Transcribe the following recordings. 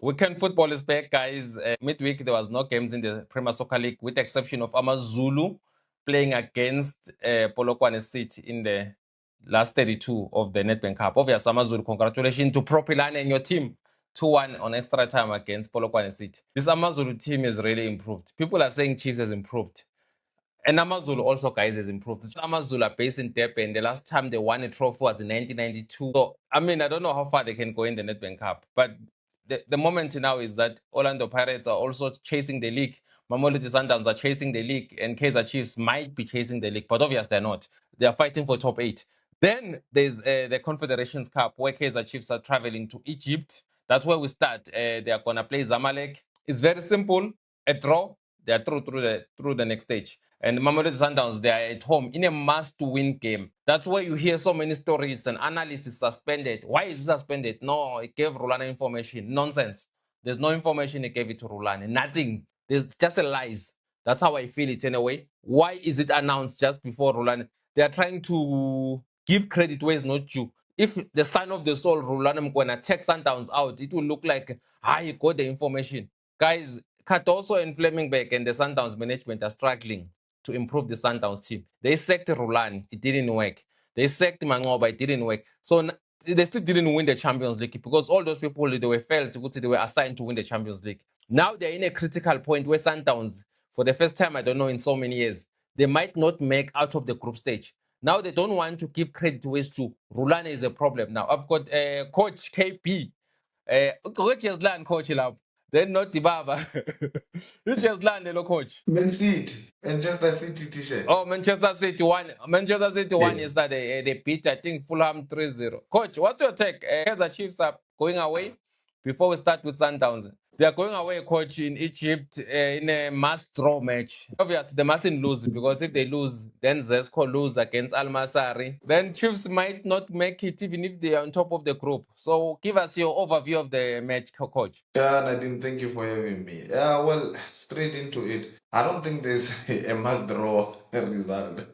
Weekend football is back, guys. Midweek, there was no games in the Premier Soccer League, with the exception of Amazulu playing against Polokwane City in the last 32 of the Netbank Cup. Obviously, Amazulu, congratulations to Propilane and your team. 2-1 on extra time against Polokwane City. This Amazulu team is really improved. People are saying Chiefs has improved. And Amazulu also, guys, has improved. Amazulu are based in Durban. The last time they won a trophy was in 1992. So, I mean, I don't know how far they can go in the Netbank Cup. But the moment now is that Orlando Pirates are also chasing the league. Mamelodi Sundowns are chasing the league. And Kaizer Chiefs might be chasing the league. But obviously, they're not. They are fighting for top 8. Then there's the Confederations Cup, where Kaizer Chiefs are traveling to Egypt. That's where we start. They are going to play Zamalek. It's very simple. A draw. They are through the next stage. And Mamelodi Sundowns, they are at home in a must-win game. That's why you hear so many stories. And analyst is suspended. Why is he suspended? No, he gave Rulana information. Nonsense. There's no information he gave it to Rulana. Nothing. There's just a lies. That's how I feel it anyway. Why is it announced just before Rulana? They are trying to give credit where it's not due. If the son of the soul, Rulana Mkwena, take Sundowns out, it will look like, he got the information. Guys, Katoso and Flemingbeck and the Sundowns management are struggling to improve the Sundowns team. They sacked Rulani, it didn't work. They sacked Mangoba, it didn't work. So they still didn't win the Champions League because all those people, they were felt, they were assigned to win the Champions League. Now they're in a critical point where Sundowns, for the first time, I don't know, in so many years, they might not make out of the group stage. Now they don't want to give credit ways to Rulani is a problem. Now I've got Coach KP. Coach has learned coach lab. Then not Ibaba. Which has learned the coach. Man City, Manchester City t-shirt. Oh, Manchester City won. Manchester City won yesterday. They beat, I think, Fulham 3-0. Coach, what's your take? The Chiefs are going away. Before we start with Sundowns, they are going away, coach, in Egypt in a must draw match. Obviously, they mustn't lose because if they lose, then Zesco lose against Al Masari. Then Chiefs might not make it even if they are on top of the group. So give us your overview of the match, coach. Yeah, Nadim, thank you for having me. Yeah, well, straight into it. I don't think there's a must draw result.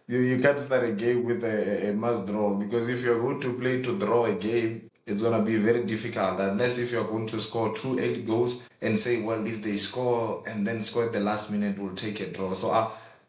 You can't start a game with a must draw because if you're going to play to draw a game, it's going to be very difficult unless if you're going to score 2 early goals and say, well, if they score and then score at the last minute, we'll take a draw. So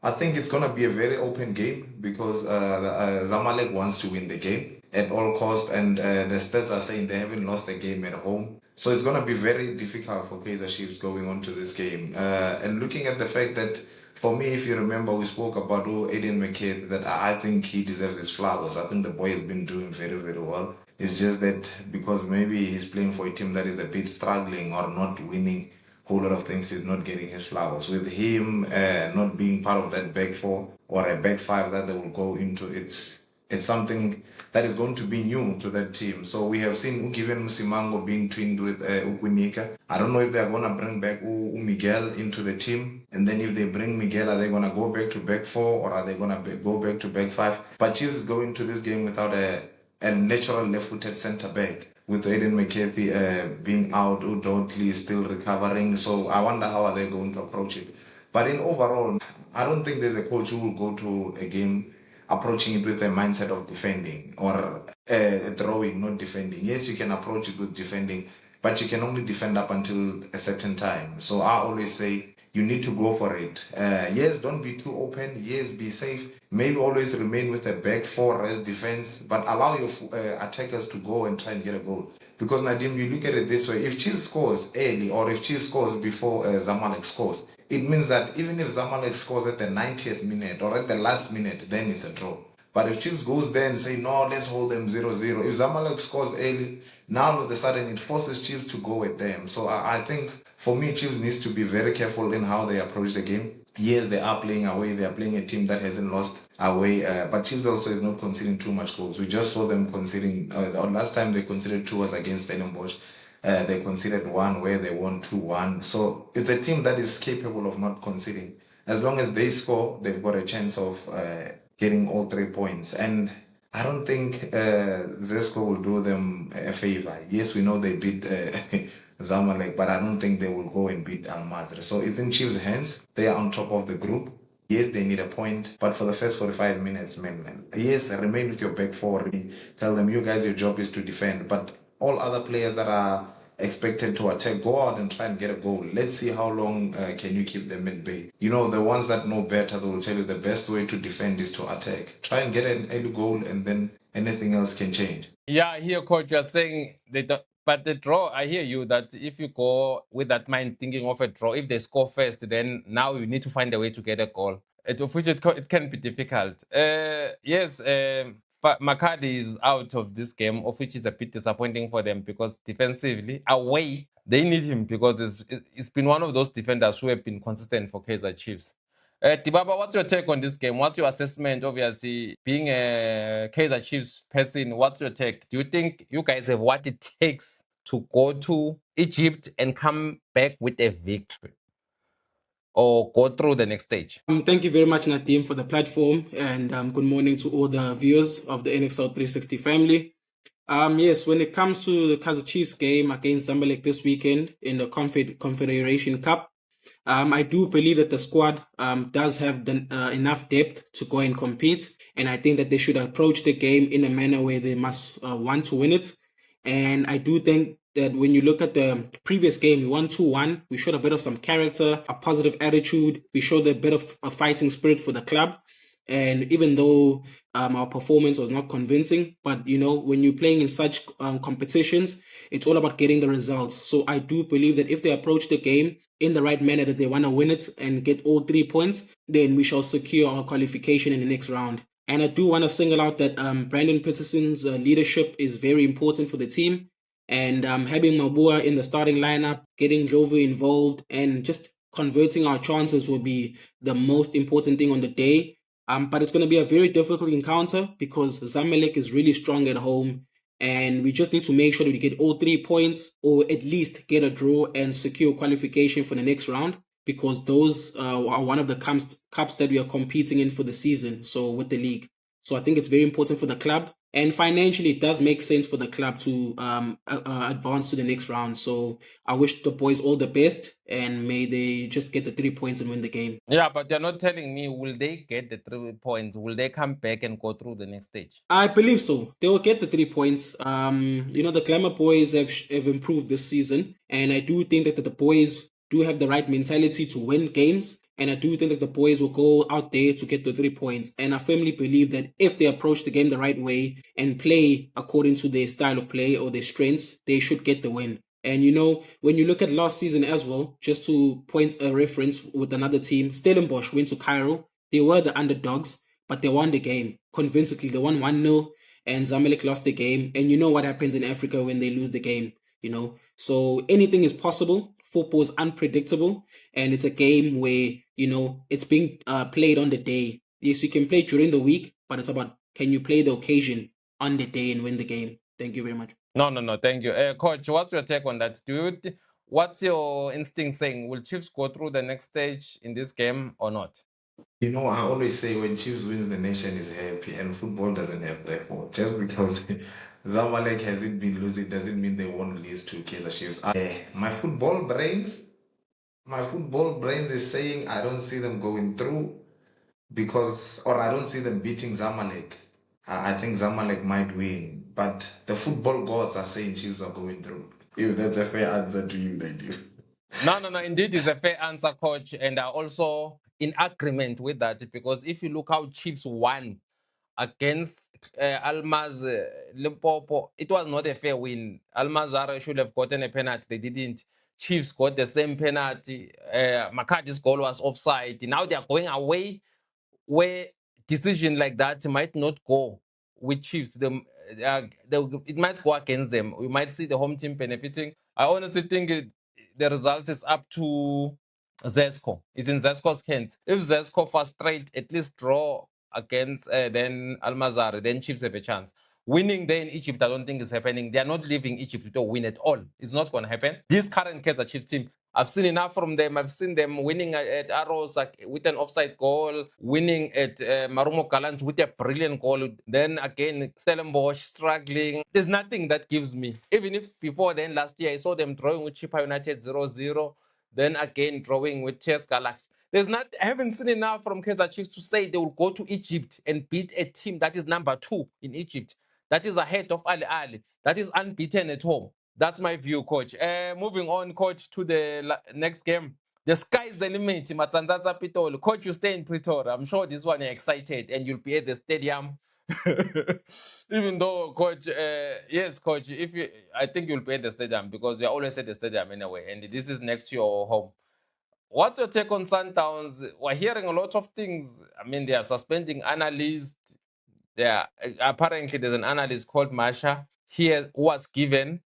I think it's going to be a very open game because Zamalek wants to win the game at all costs, and the stats are saying they haven't lost a game at home. So it's going to be very difficult for Kaizer Chiefs going on to this game. And looking at the fact that, for me, if you remember, we spoke about Aiden McKay, that I think he deserves his flowers. I think the boy has been doing very, very well. It's just that because maybe he's playing for a team that is a bit struggling or not winning a whole lot of things, he's not getting his flowers. With him not being part of that back four or a back five that they will go into, it's something that is going to be new to that team. So we have seen Ukiven Musimango being twinned with Ukunika. I don't know if they're going to bring back Miguel into the team. And then if they bring Miguel, are they going to go back to back four or are they going to go back to back five? But Chiefs is going to this game without a natural left-footed centre back, with Aiden McCarthy being out, Udotley is still recovering. So I wonder how are they going to approach it. But in overall, I don't think there's a coach who will go to a game approaching it with a mindset of defending or throwing, not defending. Yes, you can approach it with defending, but you can only defend up until a certain time. So I always say you need to go for it. Yes, don't be too open. Yes, be safe. Maybe always remain with a back four as defense, but allow your attackers to go and try and get a goal. Because Nadim, you look at it this way: if Chiefs scores early or if Chiefs scores before Zamalek scores, it means that even if Zamalek scores at the 90th minute or at the last minute, then it's a draw. But if Chiefs goes there and say, no, let's hold them 0-0. If Zamalek scores early, now all of a sudden it forces Chiefs to go at them. So I think, for me, Chiefs needs to be very careful in how they approach the game. Yes, they are playing away. They are playing a team that hasn't lost away. But Chiefs also is not conceding too much goals. We just saw them conceding. Last time they conceded 2 was against Stellenbosch. They conceded 1 where they won 2-1. So it's a team that is capable of not conceding. As long as they score, they've got a chance of getting all 3 points. And I don't think Zesco will do them a favor. Yes, we know they beat Zamalek, but I don't think they will go and beat Al Masry. So it's in Chiefs' hands. They are on top of the group. Yes, they need a point, but for the first 45 minutes, man, yes, remain with your back four. Tell them, you guys, your job is to defend. But all other players that are expected to attack, go out and try and get a goal. Let's see how long can you keep them at bay. You know, the ones that know better, they will tell you the best way to defend is to attack. Try and get an early goal, and then anything else can change. Yeah, I hear, coach, you're saying they don't, but the draw, I hear you that if you go with that mind thinking of a draw, if they score first, then now you need to find a way to get a goal, of which it can be difficult. Yes, Makadi is out of this game, of which is a bit disappointing for them because defensively, away, they need him because it's been one of those defenders who have been consistent for Kaizer Chiefs. Dibaba, what's your take on this game? What's your assessment? Obviously, being a Kaizer Chiefs person, what's your take? Do you think you guys have what it takes to go to Egypt and come back with a victory, or go through the next stage? Thank you very much, Nadim, for the platform, and good morning to all the viewers of the NXL 360 family. Yes, when it comes to the Kaizer Chiefs game against Zamalek this weekend in the Confederation Cup, I do believe that the squad does have enough depth to go and compete, and I think that they should approach the game in a manner where they must want to win it. And I do think that when you look at the previous game, we won 2-1. We showed a bit of some character, a positive attitude. We showed a bit of a fighting spirit for the club. And even though our performance was not convincing, but you know, when you're playing in such competitions, it's all about getting the results. So I do believe that if they approach the game in the right manner, that they want to win it and get all 3 points, then we shall secure our qualification in the next round. And I do want to single out that Brandon Peterson's leadership is very important for the team. And having Mabua in the starting lineup, getting Jovo involved, and just converting our chances will be the most important thing on the day. But it's going to be a very difficult encounter because Zamalek is really strong at home. And we just need to make sure that we get all 3 points or at least get a draw and secure qualification for the next round, because those are one of the cups that we are competing in for the season, so with the league. So I think it's very important for the club. And financially, it does make sense for the club to advance to the next round. So I wish the boys all the best, and may they just get the 3 points and win the game. Yeah, but you're not telling me, will they get the 3 points? Will they come back and go through the next stage? I believe so. They will get the 3 points. You know, the Glamour boys have improved this season, and I do think that the boys do have the right mentality to win games. And I do think that the boys will go out there to get the 3 points. And I firmly believe that if they approach the game the right way and play according to their style of play or their strengths, they should get the win. And you know, when you look at last season as well, just to point a reference with another team, Stellenbosch went to Cairo. They were the underdogs, but they won the game convincingly. They won 1-0, and Zamalek lost the game. And you know what happens in Africa when they lose the game, you know. So anything is possible. Football is unpredictable, and it's a game where, you know, it's being played on the day. Yes, you can play during the week, but it's about, can you play the occasion on the day and win the game? Thank you very much. No, thank you. Coach, what's your take on that? What's your instinct saying? Will Chiefs go through the next stage in this game or not? You know, I always say when Chiefs wins, the nation is happy, and football doesn't have that fault. Just because Zamalek hasn't been losing doesn't mean they won't lose to Kaizer Chiefs. My football brains is saying I don't see them going through or I don't see them beating Zamalek. I think Zamalek might win, but the football gods are saying Chiefs are going through. If that's a fair answer to you, Nadim. No. Indeed, it's a fair answer, coach. And I also in agreement with that, because if you look how Chiefs won against Almaz Limpopo, it was not a fair win. Almazara should have gotten a penalty. They didn't. Chiefs got the same penalty. Makadi's goal was offside. Now they are going away where decision like that might not go with Chiefs. It might go against them. We might see the home team benefiting. I honestly think the result is up to Zesco. It's in Zesco's hands. If Zesco frustrate, at least draw against then Almazar, then Chiefs have a chance. Winning there in Egypt, I don't think is happening. They are not leaving Egypt with a win at all. It's not going to happen. This current Kaizer Chiefs team, I've seen enough from them. I've seen them winning at Arrows with an offside goal, winning at Marumo Gallants with a brilliant goal. Then again, Stellenbosch struggling. There's nothing that gives me. Even if before then, last year, I saw them drawing with Chippa United 0-0. Then again, drawing with Chess Galaxy. I haven't seen enough from Kaizer Chiefs to say they will go to Egypt and beat a team that is number 2 in Egypt, that is ahead of Ali Ali, that is unbeaten at home. That's my view, coach. Moving on, coach, to the next game. The sky's the limit, Matanzata Pitol. Coach, you stay in Pretoria. I'm sure this one you're excited and you'll be at the stadium. Even though, coach, yes, coach, I think you'll be at the stadium because you're always at the stadium anyway, and this is next to your home. What's your take on Sundowns? We're hearing a lot of things. I mean, they are suspending analysts. Apparently there's an analyst called Masha. He has been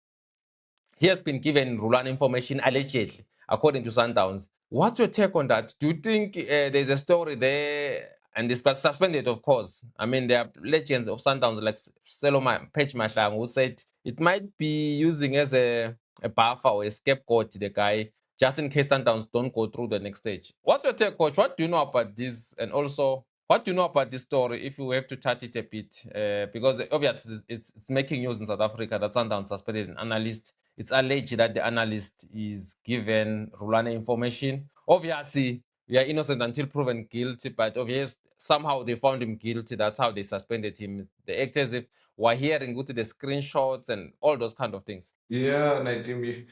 given Rulan information allegedly, according to Sundowns. What's your take on that? Do you think there's a story there, and this was suspended, of course? I mean, there are legends of Sundowns like Seloma Pech Mashlang who said it might be using as a buffer or a scapegoat the guy, just in case Sundowns don't go through the next stage. What's your take, coach? What do you know about this? And also, what do you know about this story, if you have to touch it a bit? Because obviously it's making news in South Africa that Sundowns suspended an analyst. It's alleged that the analyst is given Rulana information. Obviously, we are innocent until proven guilty, but obviously, somehow they found him guilty. That's how they suspended him. They act as if we're hearing go to the screenshots and all those kind of things. Yeah, Nadim,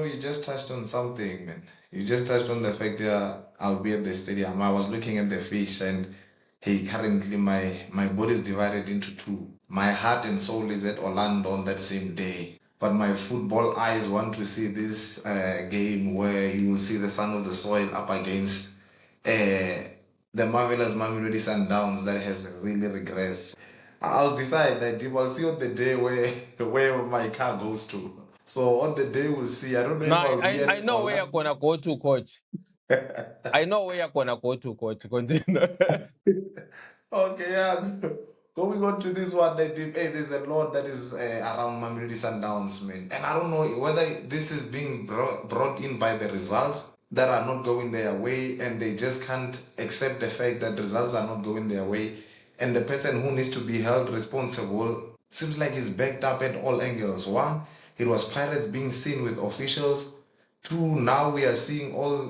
you just touched on something, man. You just touched on the fact that I'll be at the stadium. I was looking at the fish, and hey, currently my body is divided into two. My heart and soul is at Orlando on that same day. But my football eyes want to see this game where you will see the son of the soil up against the marvelous Mamelodi Sundowns that has really regressed. I'll decide that I'll see on the day where my car goes to. So on the day we'll see. I don't know if Now, I'll be I at know where you're going to go to, coach. I know where you're going to go to, coach. Continue. Okay, yeah. Going on to this one, Nadim, hey, there's a lot that is around Mamelodi Sundowns, man. And I don't know whether this is being brought in by the results that are not going their way, and they just can't accept the fact that results are not going their way. And the person who needs to be held responsible seems like he's backed up at all angles. One, it was Pirates being seen with officials. Two, now we are seeing all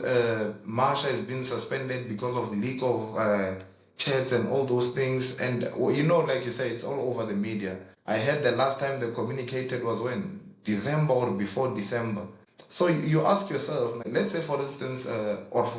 Marsha has been suspended because of leak of chats and all those things. And like you say, it's all over the media. I heard the last time they communicated was when? December or before December. So you ask yourself, let's say for instance, or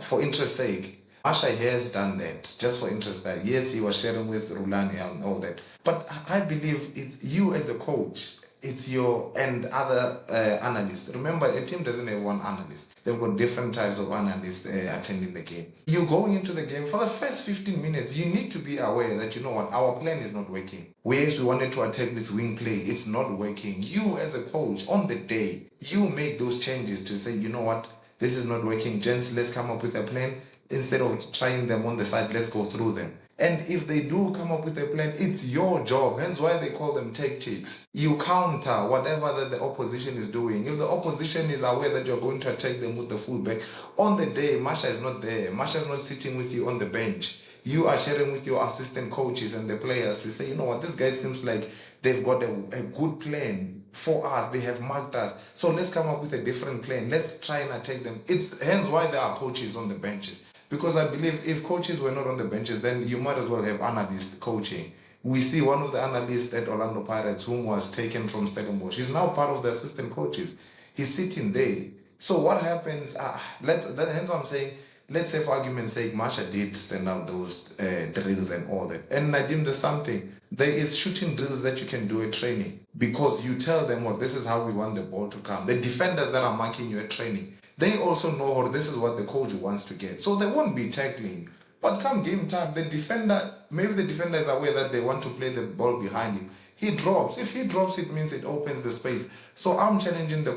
for interest sake, Marsha has done that just for interest. That yes, he was sharing with Rulani and all that. But I believe it's you as a coach. It's your and other analysts. Remember, a team doesn't have one analyst. They've got different types of analysts attending the game. You're going into the game for the first 15 minutes. You need to be aware that, you know what, our plan is not working. Whereas we wanted to attack with wing play, it's not working. You as a coach, on the day, you make those changes to say, you know what, this is not working. Gents, let's come up with a plan. Instead of trying them on the side, let's go through them. And if they do come up with a plan, it's your job. Hence why they call them tactics. You counter whatever that the opposition is doing. If the opposition is aware that you're going to attack them with the fullback, on the day, Masha is not there. Masha is not sitting with you on the bench. You are sharing with your assistant coaches and the players to say, you know what, this guy seems like they've got a good plan for us. They have marked us. So let's come up with a different plan. Let's try and attack them. It's hence why there are coaches on the benches. Because I believe if coaches were not on the benches, then you might as well have analysts coaching. We see one of the analysts at Orlando Pirates, whom was taken from Stellenbosch. He's now part of the assistant coaches. He's sitting there. So what happens? Hence what I'm saying. Let's say, for argument's sake, Marsha did stand out those drills and all that. And Nadim, there's something. There is shooting drills that you can do at training. Because you tell them, well, this is how we want the ball to come. The defenders that are marking you at training, they also know, or this is what the coach wants to get. So they won't be tackling. But come game time, maybe the defender is aware that they want to play the ball behind him. He drops. If he drops, it means it opens the space. So I'm challenging the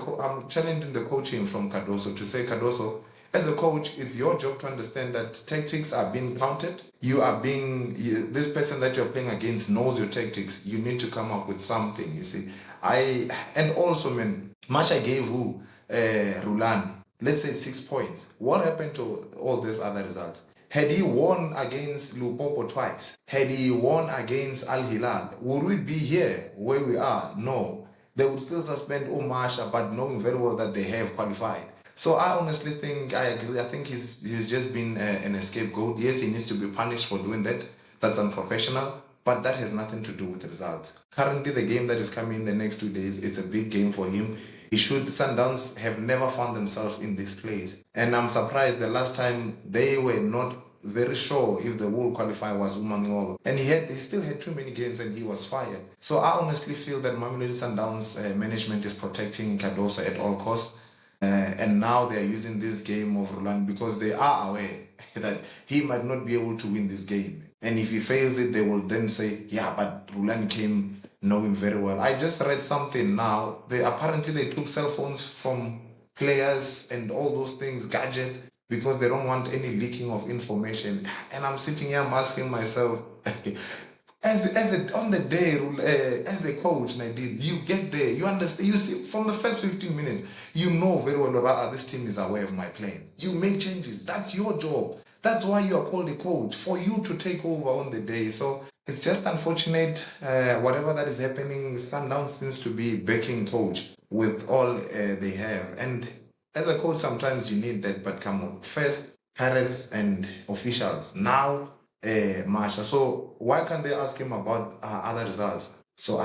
coaching from Cardoso to say, Cardoso, as a coach, it's your job to understand that tactics are being counted. This person that you're playing against knows your tactics. You need to come up with something, you see. And also, man, Masha gave Rulani, let's say 6 points. What happened to all these other results? Had he won against Lupopo twice, had he won against Al Hilal, would we be here where we are? No. They would still suspend Masha, but knowing very well that they have qualified. So I honestly think, I agree. I think he's just been an scapegoat. Yes, he needs to be punished for doing that. That's unprofessional. but that has nothing to do with results. Currently, the game that is coming in the next 2 days, it's a big game for him. Sundowns have never found themselves in this place. And I'm surprised the last time they were not very sure if they will qualify was Umangolo. And he still had too many games and he was fired. So I honestly feel that Mamelodi Sundowns management is protecting Cardoso at all costs. And now they're using this game of Rulani because they are aware that he might not be able to win this game. And if he fails it, they will then say, yeah, but Rulani came knowing very well. I just read something now. Apparently they took cell phones from players and all those things, gadgets, because they don't want any leaking of information. And I'm sitting here, I'm asking myself, on the day, as a coach, Nadim, you get there, you understand, you see, from the first 15 minutes, you know very well, this team is aware of my plan. You make changes. That's your job. That's why you are called a coach, for you to take over on the day. So it's just unfortunate, whatever that is happening, Sundowns seems to be backing coach with all they have. And as a coach, sometimes you need that, but come on, first, parents and officials. Now, Marsha. So why can't they ask him about other results? So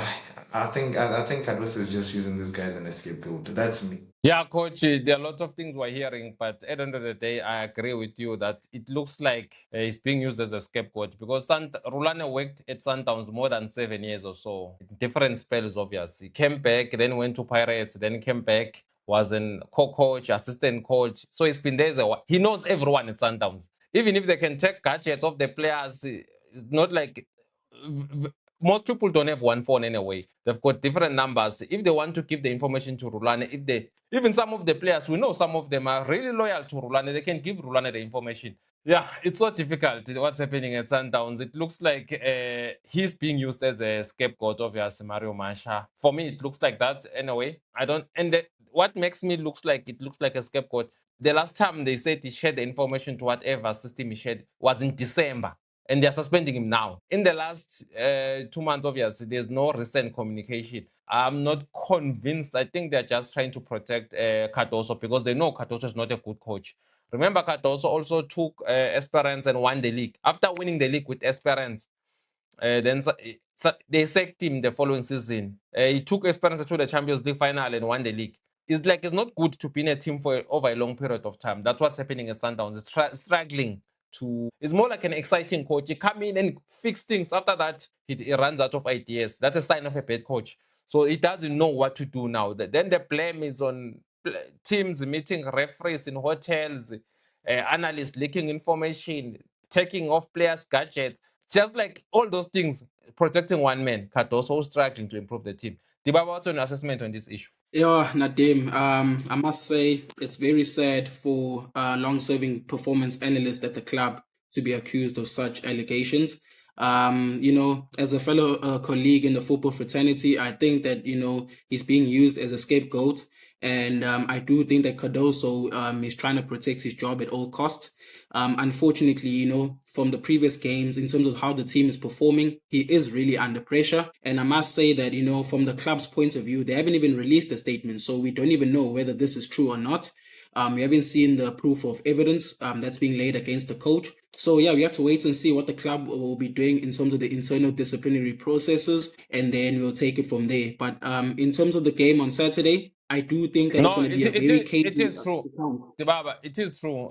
I think Cardoso is just using this guy as an scapegoat. That's me. Yeah, coach, there are a lot of things we're hearing, but at the end of the day, I agree with you that it looks like he's being used as a scapegoat because Rulane worked at Sundowns more than 7 years or so. Different spells, obviously. He came back, then went to Pirates, then came back, was a co-coach, assistant coach. So he's been there. He knows everyone at Sundowns. Even if they can take gadgets of the players, it's not like most people don't have one phone anyway. They've got different numbers. If they want to give the information to Rulane, even some of the players, we know some of them are really loyal to Rulane, they can give Rulane the information. Yeah, it's so difficult what's happening at Sundowns. It looks like he's being used as a scapegoat of Mario Masha. For me, it looks like that anyway. What makes me looks like a scapegoat. The last time they said he shared the information to whatever system he shared was in December. And they're suspending him now. In the last 2 months, obviously, there's no recent communication. I'm not convinced. I think they're just trying to protect Cardoso because they know Cardoso is not a good coach. Remember, Cardoso also took Esperance and won the league. After winning the league with Esperance, then they sacked him the following season. He took Esperance to the Champions League final and won the league. It's like it's not good to be in a team for over a long period of time. That's what's happening at Sundowns. It's struggling. It's more like an exciting coach. He come in and fix things. After that, he runs out of ideas. That's a sign of a bad coach. So he doesn't know what to do now. Then the blame is on teams meeting referees in hotels, analysts leaking information, taking off players' gadgets, just like all those things, protecting one man. Cardoso struggling to improve the team. Dibaba, what's your assessment on this issue? Yeah, Nadim, I must say it's very sad for a long-serving performance analyst at the club to be accused of such allegations. As a fellow colleague in the football fraternity, I think that, he's being used as a scapegoat. And I do think that Cardoso is trying to protect his job at all costs. Unfortunately, from the previous games, in terms of how the team is performing, he is really under pressure. And I must say that, from the club's point of view, they haven't even released a statement. So we don't even know whether this is true or not. We haven't seen the proof of evidence that's being laid against the coach. So yeah, we have to wait and see what the club will be doing in terms of the internal disciplinary processes, and then we'll take it from there. But in terms of the game on Saturday, I do think that it's going to be a very cagey. It is true. Dibaba, it is true.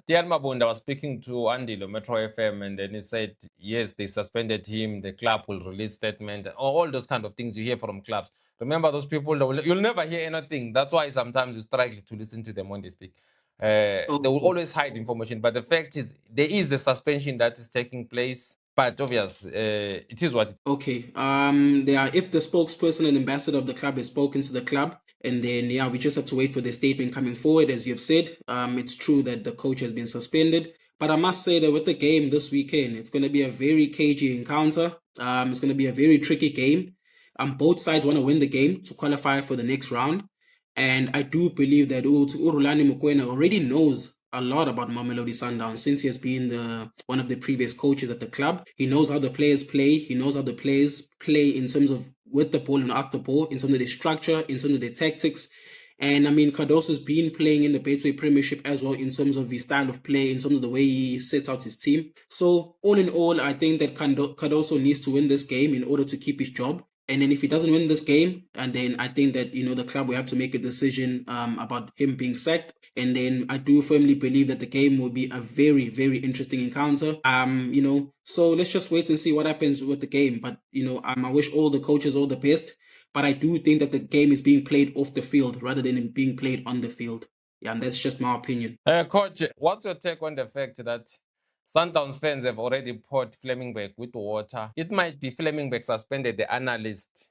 Tian Mabunda was speaking to Andilo, Metro FM, and then he said, yes, they suspended him, the club will release statement, all those kind of things you hear from clubs. Remember those people, you'll never hear anything. That's why sometimes you struggle to listen to them when they speak. They will always hide information. But the fact is, there is a suspension that is taking place. But obvious, it is what it is. Okay. If the spokesperson and ambassador of the club has spoken to the club, and then we just have to wait for the statement coming forward. As you've said, it's true that the coach has been suspended. But I must say that with the game this weekend, it's going to be a very cagey encounter. It's going to be a very tricky game. Both sides want to win the game to qualify for the next round. And I do believe that Rulani Mokoena already knows a lot about Mamelodi Sundowns since he has been one of the previous coaches at the club. He knows how the players play. He knows how the players play in terms of with the ball and out the ball, in terms of their structure, in terms of their tactics. And I mean, Cardoso's been playing in the Betway Premiership as well in terms of his style of play, in terms of the way he sets out his team. So all in all, I think that Cardoso needs to win this game in order to keep his job. And then if he doesn't win this game, and then I think that, the club will have to make a decision about him being sacked. And then I do firmly believe that the game will be a very, very interesting encounter. So let's just wait and see what happens with the game. But, I wish all the coaches all the best. But I do think that the game is being played off the field rather than being played on the field. Yeah, and that's just my opinion. Coach, what's your take on the fact that Sundowns fans have already poured Flemingberg with water? It might be Flemingberg suspended the analyst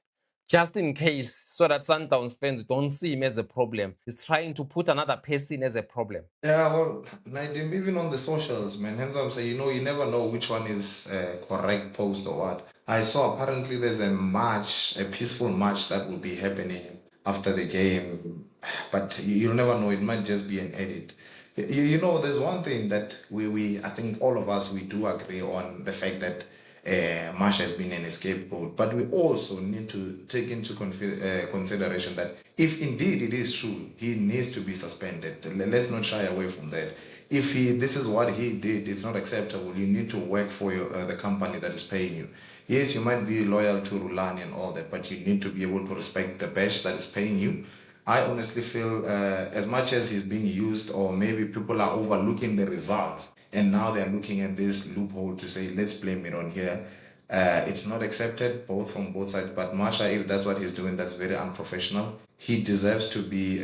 just in case, so that Sundowns fans don't see him as a problem. He's trying to put another person as a problem. Yeah, well, Nadim, even on the socials, man, hence I'm saying, you never know which one is correct post or what. I saw apparently there's a peaceful march that will be happening after the game, but you'll never know. It might just be an edit. There's one thing that I think all of us, we do agree on the fact that Marsh has been an scapegoat, but we also need to take into consideration that if indeed it is true, he needs to be suspended. Let's not shy away from that. If this is what he did, it's not acceptable. You need to work for the company that is paying you. Yes, you might be loyal to Rulani and all that, but you need to be able to respect the badge that is paying you. I honestly feel as much as he's being used, or maybe people are overlooking the results, and now they're looking at this loophole to say, let's blame it on here. It's not accepted from both sides. But Marsha, if that's what he's doing, that's very unprofessional. He deserves to be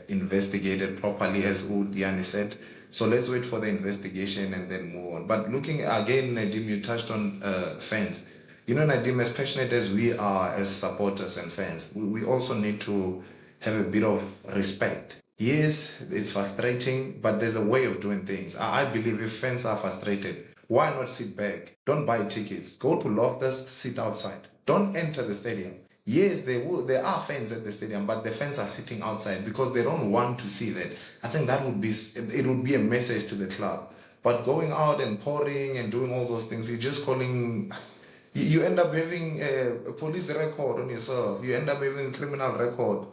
investigated properly, as Udiani said. So let's wait for the investigation and then move on. But looking again, Nadim, you touched on fans. Nadim, as passionate as we are as supporters and fans, we also need to have a bit of respect. Yes, it's frustrating, but there's a way of doing things. I believe if fans are frustrated, why not sit back? Don't buy tickets. Go to Loftus, sit outside. Don't enter the stadium. Yes, there are fans at the stadium, but the fans are sitting outside because they don't want to see that. I think it would be a message to the club. But going out and pouring and doing all those things, you're just calling... You end up having a police record on yourself. You end up having a criminal record.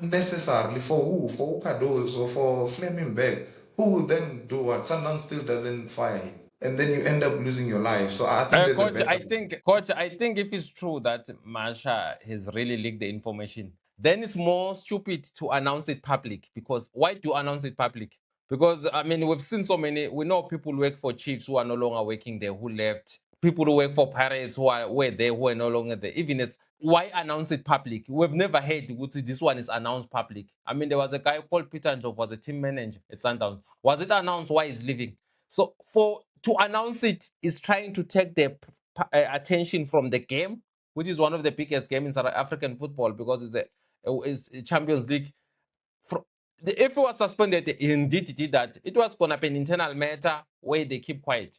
Unnecessarily. For who? For Ukados or for Flemingberg? Who will then do what? Sundowns still doesn't fire him. And then you end up losing your life. So I think Coach, I think if it's true that Marsha has really leaked the information, then it's more stupid to announce it public. Because why do you announce it public? Because, I mean, we've seen so many, we know people who work for Chiefs who are no longer working there, who left. People who work for Pirates who were there, who are no longer there. Even why announce it public? We've never heard this one is announced public. I mean, there was a guy called Peter Njov, was a team manager at Sundowns. Was it announced why he's leaving? So to announce it is trying to take the attention from the game, which is one of the biggest games in South African football because it's a Champions League. If it was suspended, indeed it did that. It was going to be an internal matter where they keep quiet.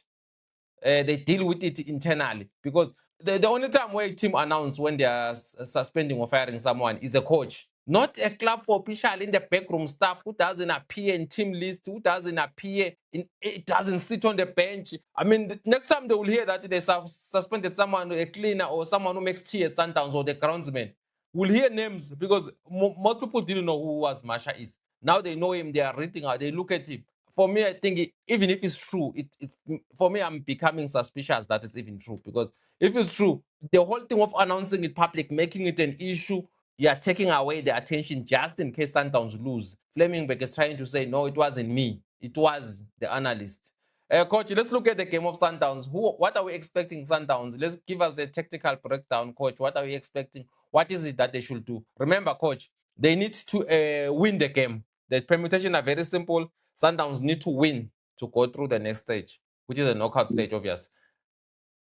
They deal with it internally because the only time where a team announce when they are suspending or firing someone is a coach, not a club for official in the backroom staff who doesn't appear in team list, who doesn't appear it doesn't sit on the bench. I mean, the next time they will hear that they suspended someone, a cleaner or someone who makes tea at Sundowns or the groundsman, will hear names because most people didn't know who was Marsha is. Now they know him, they are reading out, they look at him. For me, I think even if it's true, for me, I'm becoming suspicious that it's even true. Because if it's true, the whole thing of announcing it public, making it an issue, you're taking away the attention just in case Sundowns lose. Flemingberg is trying to say, no, it wasn't me. It was the analyst. Coach, let's look at the game of Sundowns. What are we expecting Sundowns? Let's give us the tactical breakdown, Coach. What are we expecting? What is it that they should do? Remember, Coach, they need to win the game. The permutations are very simple. Sundowns need to win to go through the next stage, which is the knockout stage, obvious.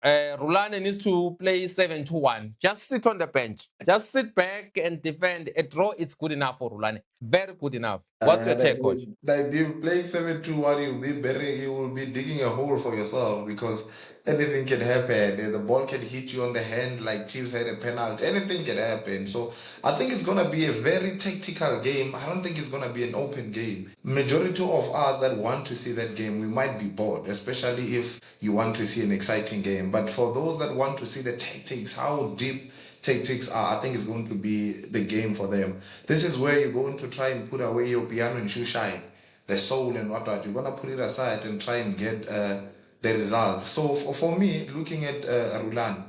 Rulani needs to play 7-1. Just sit on the bench. Just sit back and defend. A draw is good enough for Rulani. Very good enough. What's your take, Coach? Like playing 7-2-1, you will be digging a hole for yourself because anything can happen. The ball can hit you on the hand like Chiefs had a penalty. Anything can happen. So I think it's going to be a very tactical game. I don't think it's going to be an open game. Majority of us that want to see that game, we might be bored, especially if you want to see an exciting game. But for those that want to see the tactics, how deep tactics are, I think, is going to be the game for them. This is where you're going to try and put away your piano and shoe shine, the soul and whatnot. You're going to put it aside and try and get the results. So for me, looking at Rulan,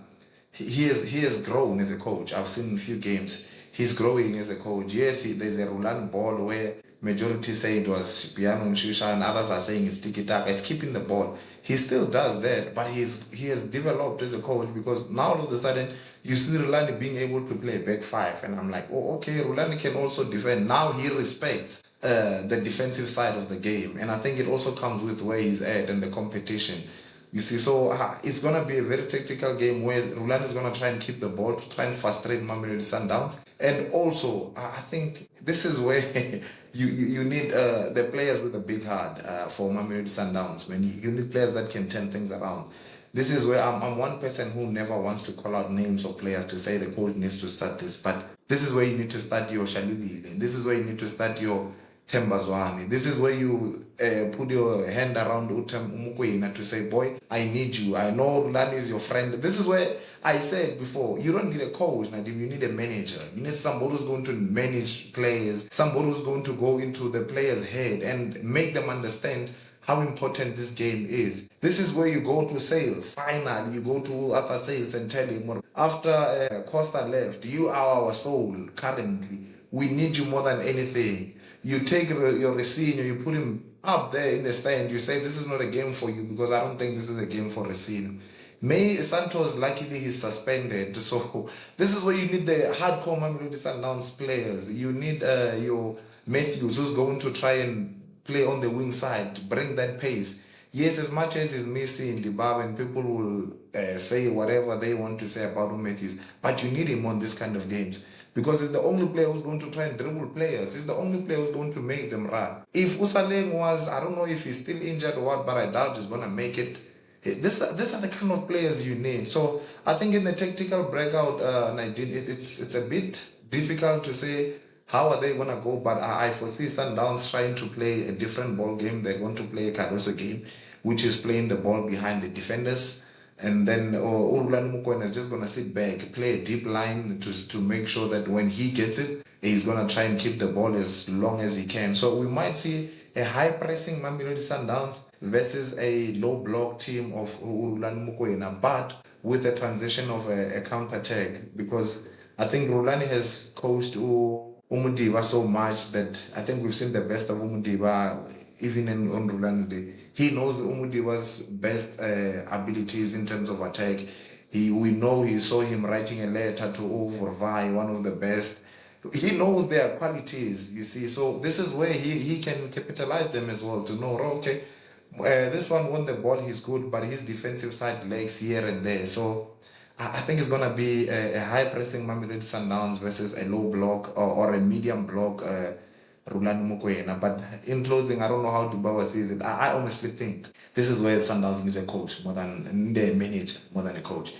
he has grown as a coach. I've seen a few games. He's growing as a coach. Yes, there's a Rulan ball where majority say it was piano and shusha, and others are saying it's tiki-taka. It's keeping the ball. He still does that, but he has developed as a coach, because now all of a sudden you see Rulani being able to play back five, and I'm like, oh, okay, Rulani can also defend. Now he respects the defensive side of the game, and I think it also comes with where he's at and the competition. You see, so it's going to be a very tactical game where Rulani is going to try and keep the ball to try and frustrate Mamelodi Sundowns. And also, I think this is where you need the players with a big heart for Mamelodi Sundowns. Man, you need players that can turn things around. This is where I'm one person who never wants to call out names of players to say the coach needs to start this. But this is where you need to start your Shalulile. This is where you need to start your Tembazwani. This is where you put your hand around Utam Umukwena to say, boy, I need you. I know Rulani is your friend. This is where I said before, you don't need a coach, Nadim. You need a manager. You need somebody who's going to manage players, somebody who's going to go into the player's head and make them understand how important this game is. This is where you go to sales. Finally, you go to other sales and tell him, after Costa left, you are our soul currently. We need you more than anything. You take your Resino, you put him up there in the stand. You say, this is not a game for you, because I don't think this is a game for Resino. May Santos, luckily, he's suspended. So this is where you need the hardcore Mamelodi Sundowns players. You need your Matthews, who's going to try and play on the wing side, bring that pace. Yes, as much as he's missing Dibaba, and people will say whatever they want to say about Matthews, but you need him on this kind of games, because he's the only player who's going to try and dribble players. He's the only player who's going to make them run. If Usaleng was, I don't know if he's still injured or what, but I doubt he's going to make it. These are the kind of players you need. So I think in the tactical breakout, Nadim, it's a bit difficult to say how are they going to go, but I foresee Sundowns trying to play a different ball game. They're going to play a Caruso game, which is playing the ball behind the defenders. And then Urulani Mukwena is just going to sit back, play a deep line to make sure that when he gets it, he's going to try and keep the ball as long as he can. So we might see a high-pressing Mamelodi Sundowns versus a low-block team of Urulani Mukwena, but with a transition of a counter-attack, because I think Rulani has coached Umudiba so much that I think we've seen the best of Umudiba even on Rulani's day. He knows Umudiba's best abilities in terms of attack. We saw him writing a letter to Overvai, one of the best. He knows their qualities, you see. So this is where he can capitalize them as well, to know, okay, this one won the ball, he's good, but his defensive side lags here and there. So I think it's going to be a high-pressing Mamelodi Sundowns versus a low block or a medium block Rulani Mukwena. But in closing, I don't know how Dubawa sees it. I honestly think this is where Sundowns need a coach more than a manager, more than a coach.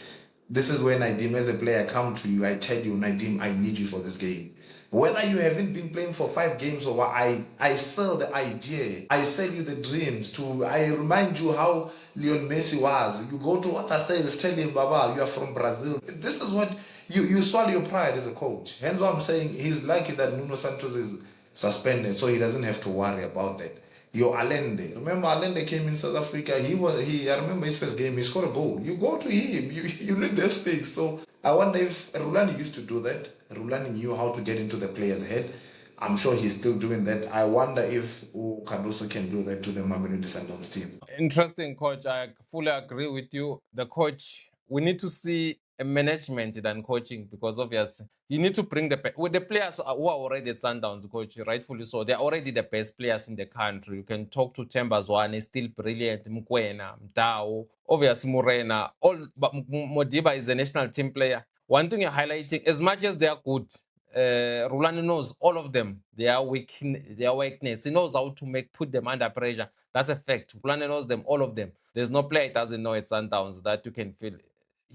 This is where Nadim, as a player, I come to you, I tell you, Nadim, I need you for this game. Whether you haven't been playing for 5 games or what, I sell the idea. I sell you the dreams. I remind you how Lionel Messi was. You go to what I say, tell him, Baba, you are from Brazil. This is what you swallow your pride as a coach. Hence what I'm saying, he's lucky that Nuno Santos is suspended, so he doesn't have to worry about that. Your Allende. Remember, Allende came in South Africa. I remember his first game, he scored a goal. You go to him, you need those things. So I wonder if Rulani used to do that. Rulani knew how to get into the player's head. I'm sure he's still doing that. I wonder if Cardoso can do that to the Mamelodi Sundowns team. Interesting, coach. I fully agree with you. The coach, we need to see a management than coaching, because obviously you need to bring the players who are already at Sundowns, coach, rightfully so. They're already the best players in the country. You can talk to Tembazwane, he's still brilliant. Mukwena, Mdao, obviously Morena. But Modiba is a national team player. One thing you're highlighting, as much as they are good, Rulani knows all of them, their weakness. He knows how to put them under pressure. That's a fact. Rulani knows them, all of them. There's no player it doesn't know at Sundowns that you can feel.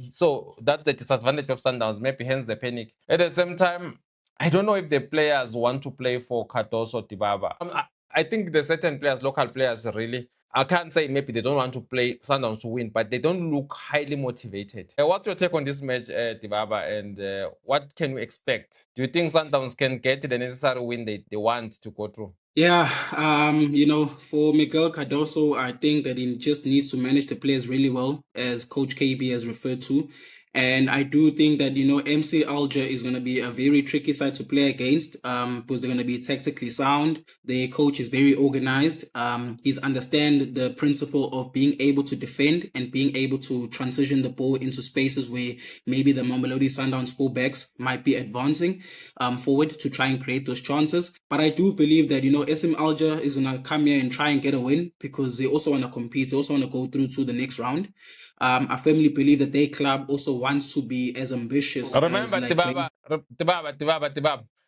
So that's the disadvantage of Sundowns, maybe hence the panic. At the same time, I don't know if the players want to play for Cardoso or Dibaba. I think the certain players, local players, really, I can't say maybe they don't want to play Sundowns to win, but they don't look highly motivated. What's your take on this match, Dibaba, and what can we expect? Do you think Sundowns can get the necessary win they want to go through? Yeah, for Miguel Cardoso, I think that he just needs to manage the players really well, as Coach KB has referred to. And I do think that, MC Alger is going to be a very tricky side to play against, because they're going to be tactically sound. The coach is very organized. He's understand the principle of being able to defend and being able to transition the ball into spaces where maybe the Mamelodi Sundowns fullbacks might be advancing forward to try and create those chances. But I do believe that, SM Alger is going to come here and try and get a win because they also want to compete. They also want to go through to the next round. I firmly believe that their club also wants to be as ambitious Remember, as Tibaba.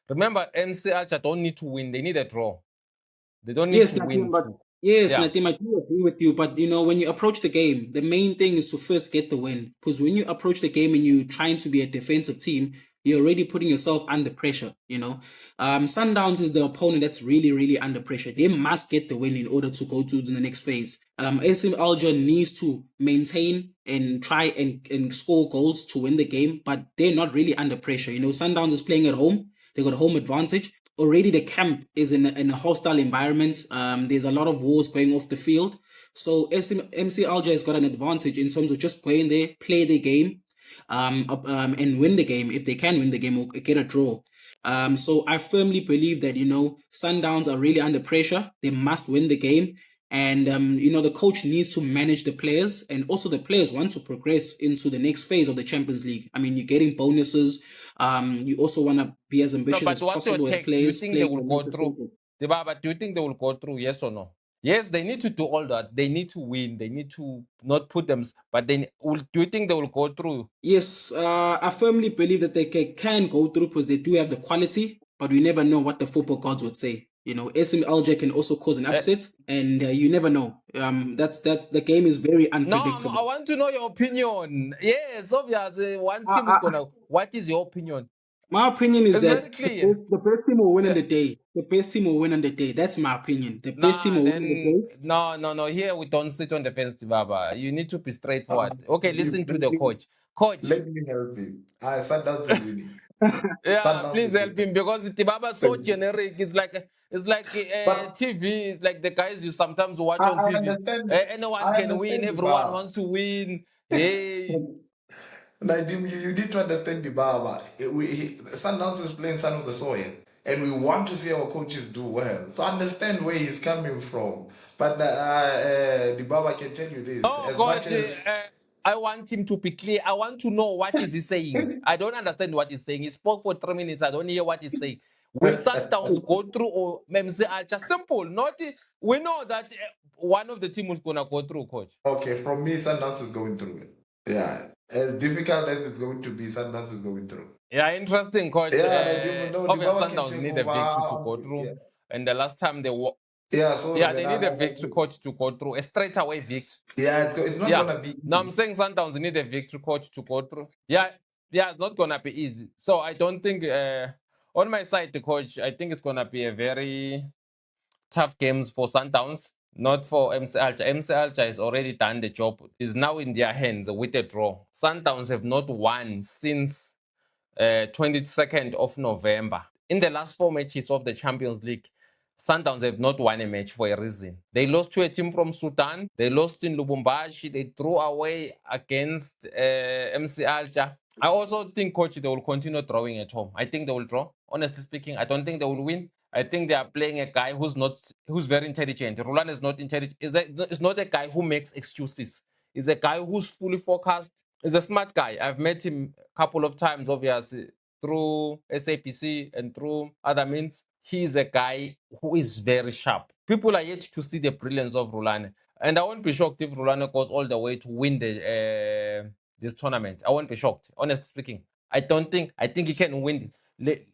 Remember, MC Alger don't need to win. They need a draw. They don't need Yes, to win. Nadim, I do agree with you. But when you approach the game, the main thing is to first get the win. Because when you approach the game and you're trying to be a defensive team, you're already putting yourself under pressure. Sundowns is the opponent that's really, really under pressure. They must get the win in order to go to the next phase. SM Alger needs to maintain and try and score goals to win the game, but they're not really under pressure. Sundowns is playing at home. They got home advantage. Already the camp is in a hostile environment. There's a lot of wars going off the field. So MC Alger has got an advantage in terms of just going there, play the game, and win the game if they can win the game or get a draw. So I firmly believe that, Sundowns are really under pressure. They must win the game. And, the coach needs to manage the players, and also the players want to progress into the next phase of the Champions League. I mean, you're getting bonuses. You also want to be as ambitious as possible as players. Do you think they will go through? Dibaba, do you think they will go through? Yes or no? Yes, they need to do all that. They need to win. They need to not put them. But do you think they will go through? Yes, I firmly believe that they can go through because they do have the quality, but we never know what the football gods would say. SM Alger can also cause an upset, and you never know. That's the game is very unpredictable. No, I want to know your opinion. Yes, obviously, one team is gonna. What is your opinion? My opinion is that very clear. The best team will win on the day. The best team will win on the day. That's my opinion. The best team will win on the day. No. Here we don't sit on the fence, Baba. You need to be straightforward. Okay, listen to the coach. Coach, let me help him. I sat down to winning. Yeah, please help him because Tibaba is so generic. It's like TV. It's like the guys you sometimes watch on TV. Understand. Anyone can win. Everyone wants to win. Hey. Nadim, you need to understand the Baba. Sundowns is playing Son of the Soil, and we want to see our coaches do well. So understand where he's coming from. But the Baba can tell you this. Oh, God, I want him to be clear. I want to know what is he saying. I don't understand what he's saying. He spoke for 3 minutes. I don't hear what he's saying. Will Sundowns go through or MC Alger? Simple. We know that one of the teams is going to go through, coach. Okay, from me, Sundowns is going through it. Yeah. As difficult as it's going to be, Sundowns is going through. Yeah, interesting, coach. Yeah, Sundowns need a victory to go through. Yeah. And the last time they they need a victory coach to go through. A straight away victory. Yeah, it's not gonna be easy. No, I'm saying Sundowns need a victory coach to go through. Yeah, it's not gonna be easy. So I don't think on my side, the coach, I think it's gonna be a very tough games for Sundowns, not for MC Alger. MC Alger has already done the job. It's now in their hands with a draw. Sundowns have not won since 22nd of November. In the last 4 matches of the Champions League, Sundowns have not won a match for a reason. They lost to a team from Sudan. They lost in Lubumbashi. They drew away against MC Alger. I also think, coach, they will continue drawing at home. I think they will draw. Honestly speaking, I don't think they will win. I think they are playing a guy who's very intelligent. Roland is not intelligent. It's not a guy who makes excuses. He's a guy who's fully focused. He's a smart guy. I've met him a couple of times, obviously, through SAPC and through other means. He's a guy who is very sharp. People are yet to see the brilliance of Rulane. And I won't be shocked if Rulane goes all the way to win this tournament. I won't be shocked, honestly speaking. I think he can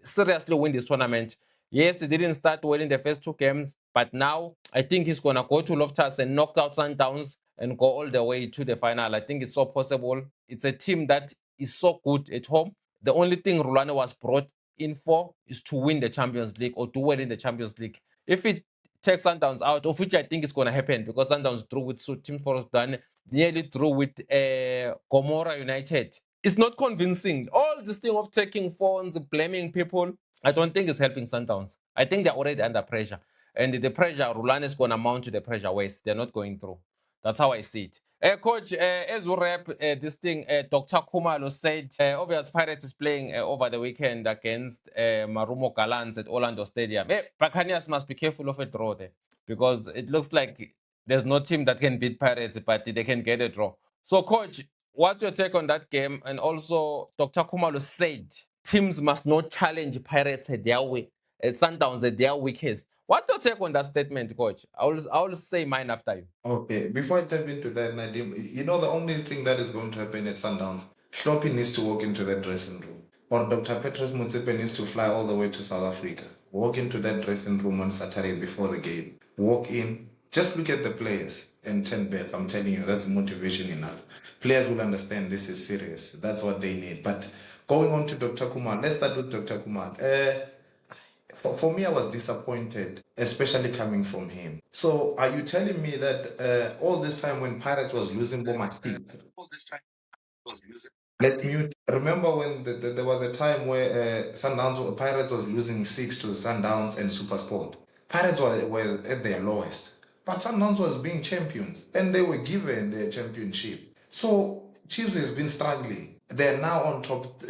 seriously win this tournament. Yes, he didn't start well in the first 2 games, but now I think he's going to go to Loftus and knock out Sundowns and go all the way to the final. I think it's so possible. It's a team that is so good at home. The only thing Rulane was brought in for is to win the Champions League or do well in the Champions League. If it take Sundowns out, of which I think is going to happen because Sundowns drew with Team Forest Done, nearly drew with Gomora United. It's not convincing. All this thing of taking phones, blaming people, I don't think it's helping Sundowns. I think they're already under pressure. And the pressure, Rulani is going to mount to the pressure waste. They're not going through. That's how I see it. Coach, as we wrap this thing, Doctor Khumalo said, obviously Pirates is playing over the weekend against Marumo Gallants at Orlando Stadium. Buccaneers must be careful of a draw there because it looks like there's no team that can beat Pirates, but they can get a draw. So, Coach, what's your take on that game? And also, Dr. Khumalo said teams must not challenge Pirates at their way, Sundowns at their weakest. What's your take on that statement, Coach? I will say mine after you. Okay, before I tap into that, Nadim, you know the only thing that is going to happen at Sundowns, Sloppy needs to walk into that dressing room. Or Dr. Petrus Mutsepe needs to fly all the way to South Africa. Walk into that dressing room on Saturday before the game. Walk in, just look at the players and turn back. I'm telling you, that's motivation enough. Players will understand this is serious. That's what they need. But going on to Dr. Kumalo, let's start with Dr. Kumalo. For me, I was disappointed, especially coming from him. So, are you telling me that all this time when Pirates was losing Bomastic, let's mute. Remember when there was a time where Sundowns Pirates was losing 6 to Sundowns and SuperSport. Pirates were at their lowest, but Sundowns was being champions, and they were given their championship. So Chiefs has been struggling. They are now on top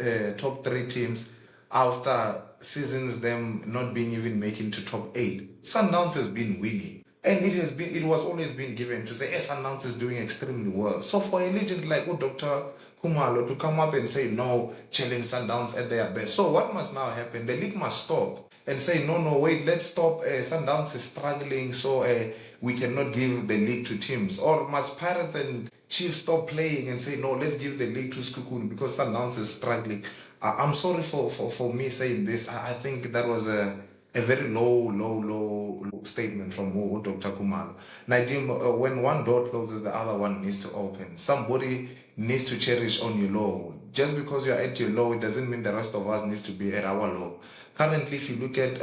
3 teams after seasons them not being even making to top 8. Sundowns has been winning. And it was always been given to say, Sundowns is doing extremely well. So for a legend like Dr. Khumalo to come up and say, no, challenge Sundowns at their best. So what must now happen? The league must stop and say, no, wait, let's stop. Sundowns is struggling, so we cannot give the league to teams. Or must Pirates and Chiefs stop playing and say, no, let's give the league to Skukun because Sundowns is struggling. I'm sorry for me saying this. I think that was a very low statement from Dr. Khumalo. Nadim, when one door closes, the other one needs to open. Somebody needs to cherish on your low. Just because you're at your low, it doesn't mean the rest of us needs to be at our low. Currently, if you look at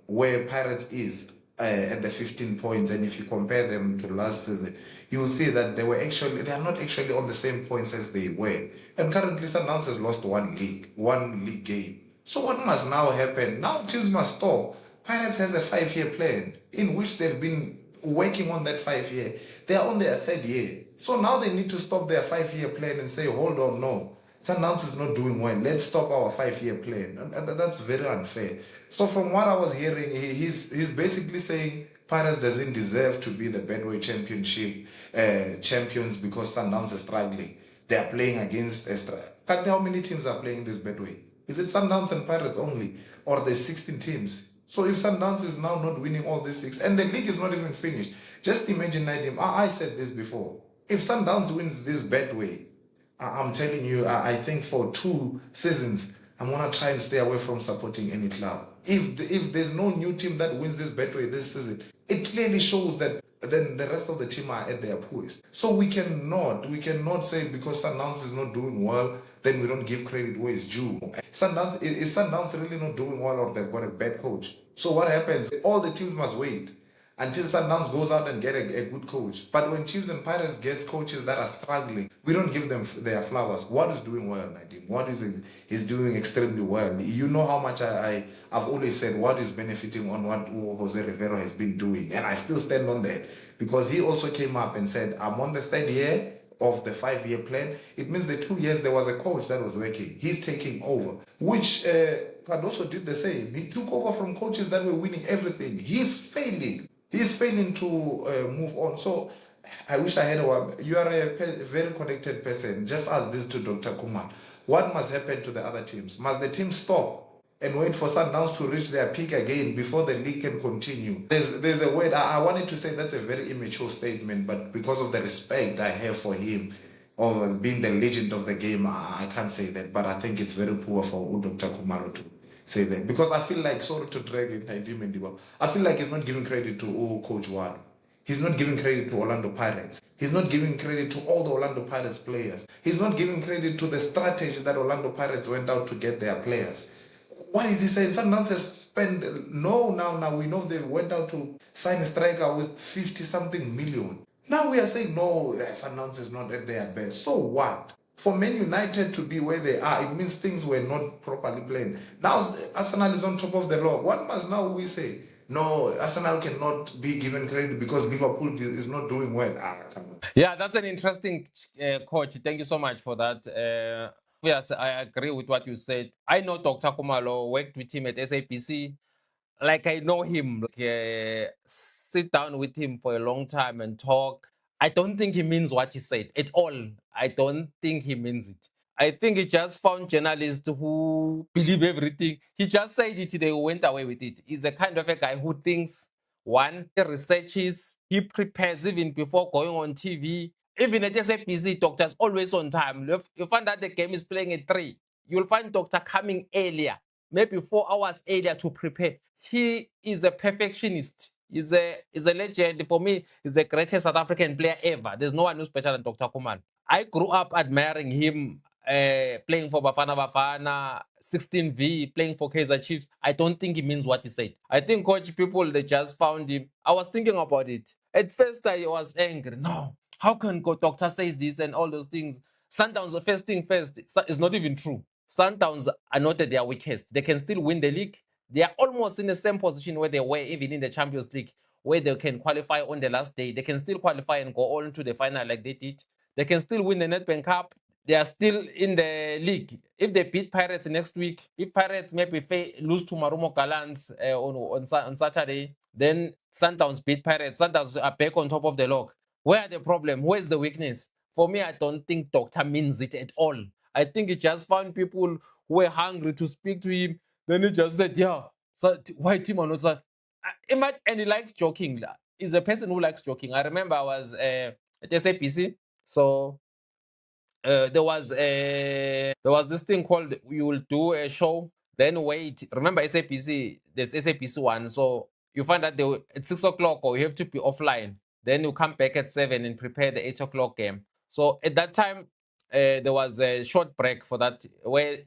where Pirates is at the 15 points, and if you compare them to last season, you will see that they are not actually on the same points as they were. And currently, Sundowns has lost one league game. So what must now happen? Now teams must stop. Pirates has a 5-year plan in which they've been working on that 5-year. They are on their 3rd year. So now they need to stop their 5-year plan and say, hold on, no. Sundowns is not doing well. Let's stop our 5-year plan. And that's very unfair. So from what I was hearing, he's basically saying Pirates doesn't deserve to be the Bedway Championship champions because Sundowns is struggling. They are playing against Can't tell how many teams are playing this Bedway. Is it Sundowns and Pirates only? Or there's 16 teams? So if Sundowns is now not winning all these 6, and the league is not even finished, just imagine, Nadim, I said this before. If Sundowns wins this Bedway, I'm telling you, I think for 2 seasons, I'm going to try and stay away from supporting any club. If there's no new team that wins this Betway this season, it clearly shows that then the rest of the team are at their poorest. So we cannot say because Sundowns is not doing well, then we don't give credit where it's due. Is Sundowns really not doing well, or they've got a bad coach? So what happens? All the teams must wait until Sundowns goes out and get a good coach. But when Chiefs and Pirates get coaches that are struggling, we don't give them their flowers. What is doing well, Nadim? What is doing extremely well? You know how much I've always said what is benefiting on what Jose Rivero has been doing. And I still stand on that because he also came up and said, I'm on the 3rd year of the 5-year plan. It means the 2 years there was a coach that was working. He's taking over, which Cardoso did the same. He took over from coaches that were winning everything. He's failing. He's failing to move on. So I wish I had one. You are a very connected person. Just ask this to Dr. Khumalo. What must happen to the other teams? Must the team stop and wait for Sundowns to reach their peak again before the league can continue? There's a word. I wanted to say that's a very immature statement, but because of the respect I have for him, of being the legend of the game, I can't say that. But I think it's very poor for Dr. Khumalo to say that, because I feel like, sorry to drag it, Nadim and Diba, I feel like he's not giving credit to Coach Wadu. He's not giving credit to Orlando Pirates. He's not giving credit to all the Orlando Pirates players. He's not giving credit to the strategy that Orlando Pirates went out to get their players. what is he saying? Sundowns has spent now we know they went out to sign a striker with 50-something million. Now we are saying no, Sundowns is not at their best. So what? For Man United to be where they are, it means things were not properly playing. Now Arsenal is on top of the log. What must now we say? No, Arsenal cannot be given credit because Liverpool is not doing well. Come on. Yeah, that's an interesting coach. Thank you so much for that. Yes, I agree with what you said. I know Dr. Khumalo, worked with him at SAPC. Like I know him, sit down with him for a long time and talk. I don't think he means what he said at all. I don't think he means it. I think he just found journalists who believe everything. He just said it, they went away with it. He's the kind of a guy who thinks, one, he researches, he prepares even before going on TV. Even at SAPC, doctor's always on time. If you find that the game is playing at 3, you'll find doctor coming earlier, maybe 4 hours earlier to prepare. He is a perfectionist. He's a legend. For me, he's the greatest South African player ever. There's no one who's better than Dr. Khumalo. I grew up admiring him, playing for Bafana Bafana, 16V, playing for Kaizer Chiefs. I don't think he means what he said. I think coach people, they just found him. I was thinking about it. At first, I was angry. No, how can doctor says this and all those things? Sundowns, first thing first, it's not even true. Sundowns are not at their weakest. They can still win the league. They are almost in the same position where they were even in the Champions League, where they can qualify on the last day. They can still qualify and go on to the final like they did. They can still win the Netbank Cup. They are still in the league. If they beat Pirates next week, if Pirates maybe lose to Marumo Gallants on Saturday, then Sundowns beat Pirates. Sundowns are back on top of the log. Where are the problem? Where's the weakness? For me, I don't think Doctor means it at all. I think he just found people who were hungry to speak to him. Then he just said, yeah, so why team or not? And he likes joking. He's a person who likes joking. I remember I was at SAPC. So there was this thing called, you will do a show, then wait. Remember SAPC, there's SAPC 1. So you find that at 6 o'clock or you have to be offline. Then you come back at 7 and prepare the 8 o'clock game. So at that time, there was a short break for that where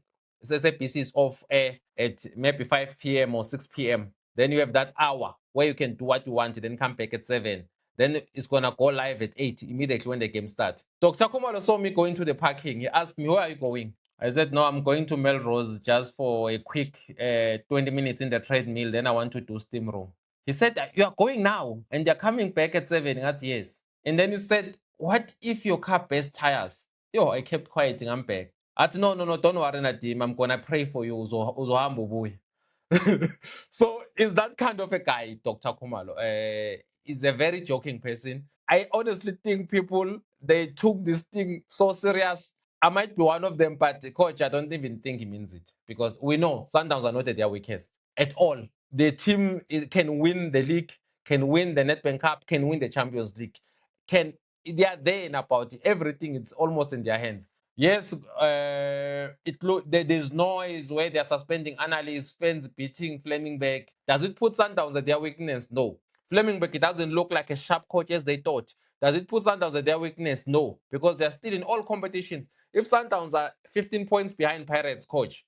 SAPC is off air at maybe 5 p.m. or 6 p.m. Then you have that hour where you can do what you want, then come back at 7. Then it's going to go live at 8 immediately when the game starts. Dr. Khumalo saw me going to the parking. He asked me, where are you going? I said, no, I'm going to Melrose just for a quick 20 minutes in the treadmill. Then I want to do steam room. He said, you are going now and you're coming back at 7. That's yes. And then he said, what if your car bursts tires? Yo, I kept quiet. I'm back. I said, no, don't worry, Nadim. I'm going to pray for you. So is that kind of a guy, Dr. Khumalo. Is a very joking person. I honestly think people, they took this thing so serious. I might be one of them, but coach, I don't even think he means it, because we know Sundowns are not at their weakest at all. The team can win the league, can win the Netbank Cup, can win the Champions League. They are there and about everything. It's almost in their hands. Yes, there's noise where they're suspending analysts, fans beating Flemingberg. Does it put Sundowns at their weakness? No. Flemingberg, it doesn't look like a sharp coach as they thought. Does it put Sundowns at their weakness? No, because they're still in all competitions. If Sundowns are 15 points behind Pirates, coach,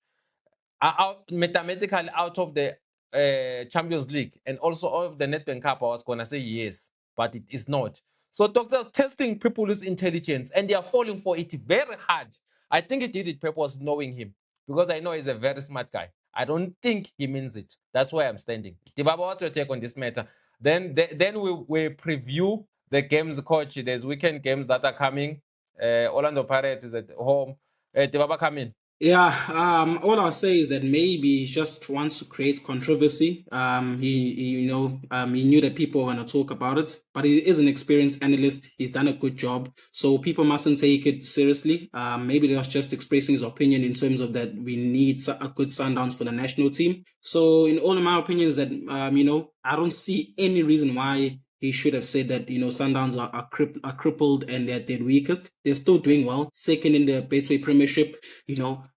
are mathematically out of the Champions League and also out of the Netbank Cup, I was going to say yes, but it is not. So doctors testing people's intelligence, and they are falling for it very hard. I think he did it purpose, knowing him, because I know he's a very smart guy. I don't think he means it. That's why I'm standing. Dibaba, what's your take on this matter? Then we preview the games, coach. There's weekend games that are coming. Orlando Pirates is at home. Dibaba, come in. Yeah, all I'll say is that maybe he just wants to create controversy. He knew that people were going to talk about it, but he is an experienced analyst. He's done a good job, so people mustn't take it seriously. Maybe he was just expressing his opinion in terms of that we need a good Sundowns for the national team. So, in all of my opinions, that I don't see any reason why he should have said that, Sundowns are crippled and they're their weakest. They're still doing well. Second in the Betway Premiership,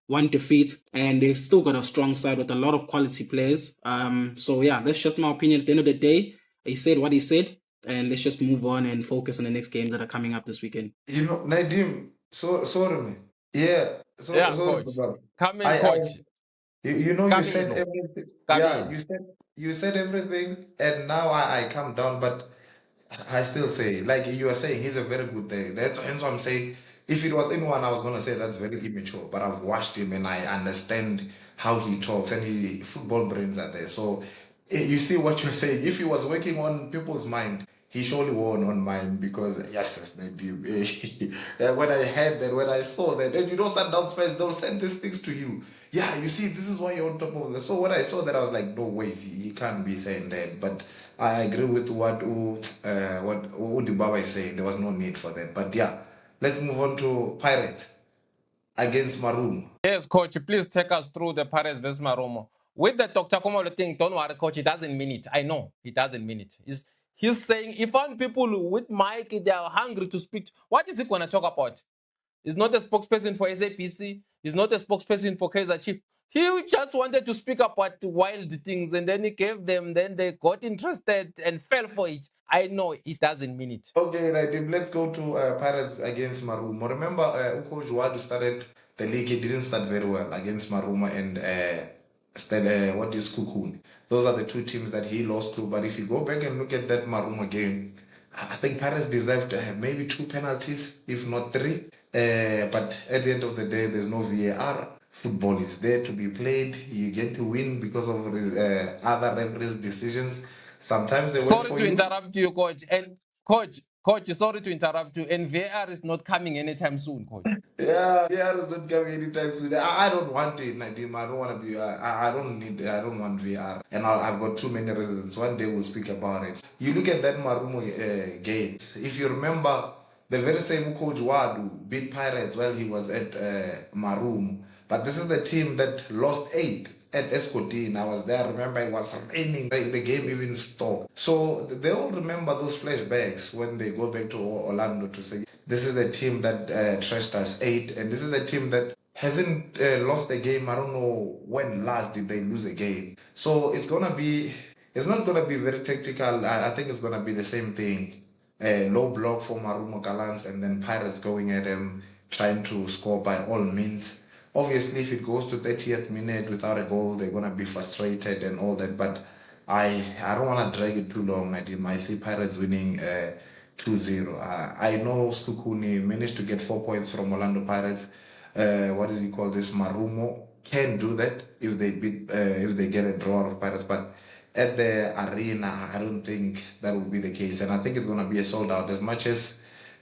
1 defeat, and they've still got a strong side with a lot of quality players. So yeah, that's just my opinion. At the end of the day, he said what he said, and let's just move on and focus on the next games that are coming up this weekend. Nadim, sorry, man. Yeah, Coach. Baba. Come in, coach. You know, you said Camino. everything. Yeah, Camino. you said everything, and now I come down, but I still say, like you are saying, he's a very good day. Hence why I'm saying, if it was anyone, I was gonna say that's very immature. But I've watched him and I understand how he talks, and he football brains are there. So you see what you're saying. If he was working on people's mind, he surely won on mine because yes, they do. When I heard that, when I saw that, and you know, Sundowns fans, they'll send these things to you. Yeah, you see, this is why you're on top of it. So when I saw that, I was like, no way, he can't be saying that. But I agree with what Udibaba is saying. There was no need for that. But yeah, let's move on to Pirates against Maroon. Yes, coach, please take us through the Pirates versus Marumo. With the Doctor Khumalo thing, don't worry, coach, he doesn't mean it. I know he doesn't mean it. He's saying if found people with Mike, they are hungry to speak. What is he going to talk about? He's not a spokesperson for SAPC. He's not a spokesperson for Kaizer Chiefs. He just wanted to speak about wild things, and then he gave them. Then they got interested and fell for it. I know it doesn't mean it. Okay, Nadim, let's go to Pirates against Marumo. Remember, Coach Wadu started the league. He didn't start very well against Marumo and what is Kukun. Those are the two teams that he lost to. But if you go back and look at that Marumo game, I think Pirates deserved maybe 2 penalties, if not 3. But at the end of the day, there's no VAR. Football is there to be played. You get to win because of other referees' decisions. Sometimes they work Sorry for to you. interrupt you, coach. And coach, sorry to interrupt you. And VAR is not coming anytime soon, coach. Yeah, VR is not coming anytime soon. I don't want it, Nadim. I don't want to be. I don't need. I don't want VR. And I've got too many reasons. One day we'll speak about it. You look at that Marumo game. If you remember, the very same coach Wadu beat Pirates while he was at Marumo. But this is the team that lost 8 at Escotine. I was there. I remember it was raining. The game even stopped. So they all remember those flashbacks when they go back to Orlando to say, this is a team that trashed us 8, and this is a team that hasn't lost a game. I don't know when last did they lose a game. So it's not gonna be very tactical. I think it's gonna be the same thing. Low block for Marumo Gallants, and then Pirates going at them, trying to score by all means. Obviously, if it goes to 30th minute without a goal, they're gonna be frustrated and all that. But I don't want to drag it too long. I see Pirates winning 2-0. I know Skukuni managed to get 4 points from Orlando Pirates. What does he call this? Marumo can do that if they get a draw out of Pirates, but at the arena, I don't think that will be the case, and I think it's gonna be a sold out. As much as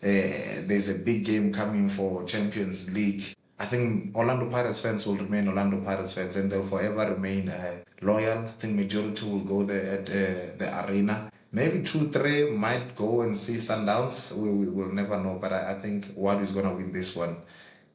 there's a big game coming for Champions League, I think Orlando Pirates fans will remain Orlando Pirates fans, and they'll forever remain loyal. I think majority will go there at the arena. Maybe 2-3 might go and see Sundowns. We will never know, but I think Wadu is gonna win this one.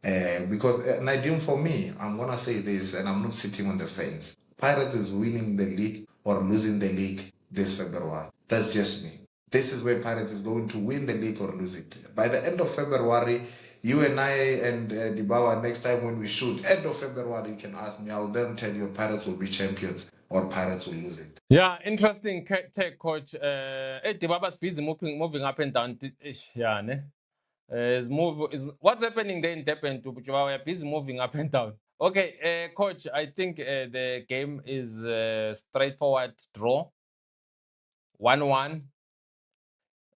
Because Nadim, for me, I'm gonna say this, and I'm not sitting on the fence. Pirates is winning the league or losing the league this February. That's just me. This is where Pirates is going to win the league or lose it. By the end of February, you and I and Dibawa, next time when we shoot, end of February, you can ask me. I will then tell you Pirates will be champions or Pirates will lose it. Yeah, interesting take, coach. Dibaba's busy moving up and down. Yeah, ne? What's happening there in Durban to Dibawa? We are busy moving up and down. Okay, coach, I think the game is straightforward draw. 1-1.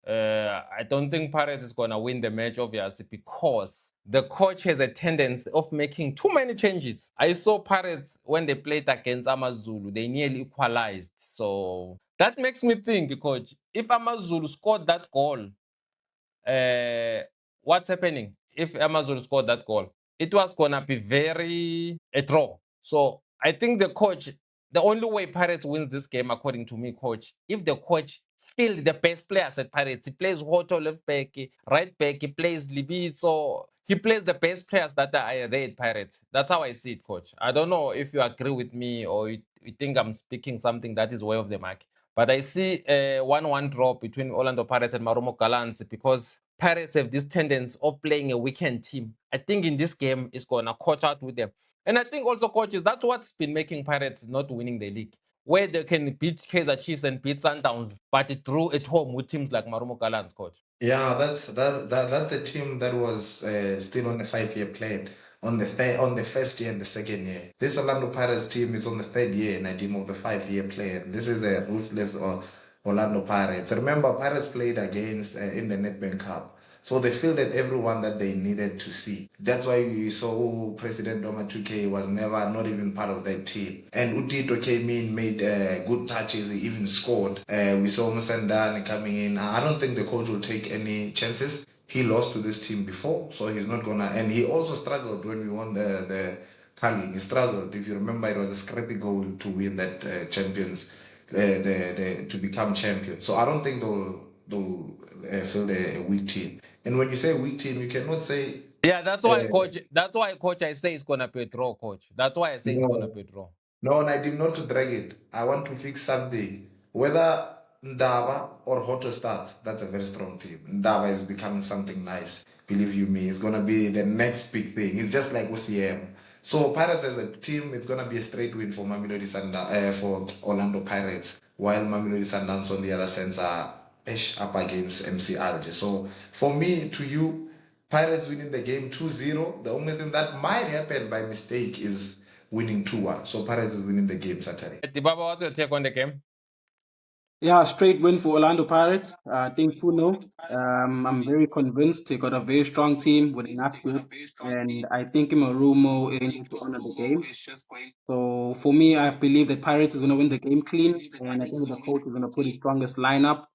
I don't think Pirates is going to win the match, obviously, because the coach has a tendency of making too many changes. I saw Pirates when they played against Amazulu, they nearly equalized. So that makes me think, coach, if Amazulu scored that goal, what's happening? If Amazulu scored that goal, it was going to be a draw. So I think the coach, the only way Pirates wins this game, according to me, coach, if the coach field the best players at Pirates. He plays Hoto left back, right back, he plays Libito. He plays the best players that are there at Pirates. That's how I see it, coach. I don't know if you agree with me or you think I'm speaking something that is way off the mark. But I see a 1-1 draw between Orlando Pirates and Marumo Gallants because Pirates have this tendency of playing a weekend team. I think in this game, it's going to coach out with them. And I think also, coaches, that's what's been making Pirates not winning the league, where they can beat Kaizer Chiefs and beat Sundowns, but it drew at home with teams like Marumo Gallants, coach. Yeah, that's a team that was still on a 5-year plan. on the first year and the second year. This Orlando Pirates team is on the third year, Nadim, of the 5-year plan. This is a ruthless Orlando Pirates. Remember, Pirates played against in the Netbank Cup. So they fielded everyone that they needed to see. That's why you saw President Doma 2K was never, not even part of that team. And Utito came in, made good touches, he even scored. We saw Musandani coming in. I don't think the coach will take any chances. He lost to this team before, so he's not gonna. And he also struggled when we won the Carling. He struggled. If you remember, it was a scrappy goal to win that champions, to become champion. So I don't think they'll field a weak team. And when you say weak team, you cannot say. Yeah, that's why, coach. That's why, coach. I say it's gonna be a draw, coach. That's why I say it's gonna be a draw. No, and I did not to drag it. I want to fix something. Whether Ndaba or Hoto starts, that's a very strong team. Ndaba is becoming something nice. Believe you me, it's gonna be the next big thing. It's just like OCM. So Pirates as a team, it's gonna be a straight win for for Orlando Pirates, while Mamelodi Sundowns on the other sense are up against MC Alger. So for me, to you, Pirates winning the game 2-0. The only thing that might happen by mistake is winning 2-1. So Pirates is winning the game Saturday. Dibaba, what's your take on the game? Yeah, straight win for Orlando Pirates. I think 2-0. I'm very convinced they got a very strong team with enough depth, and I think Marumo is going to honor the game. So for me, I believe that Pirates is going to win the game clean, and I think the coach is going to put his strongest lineup,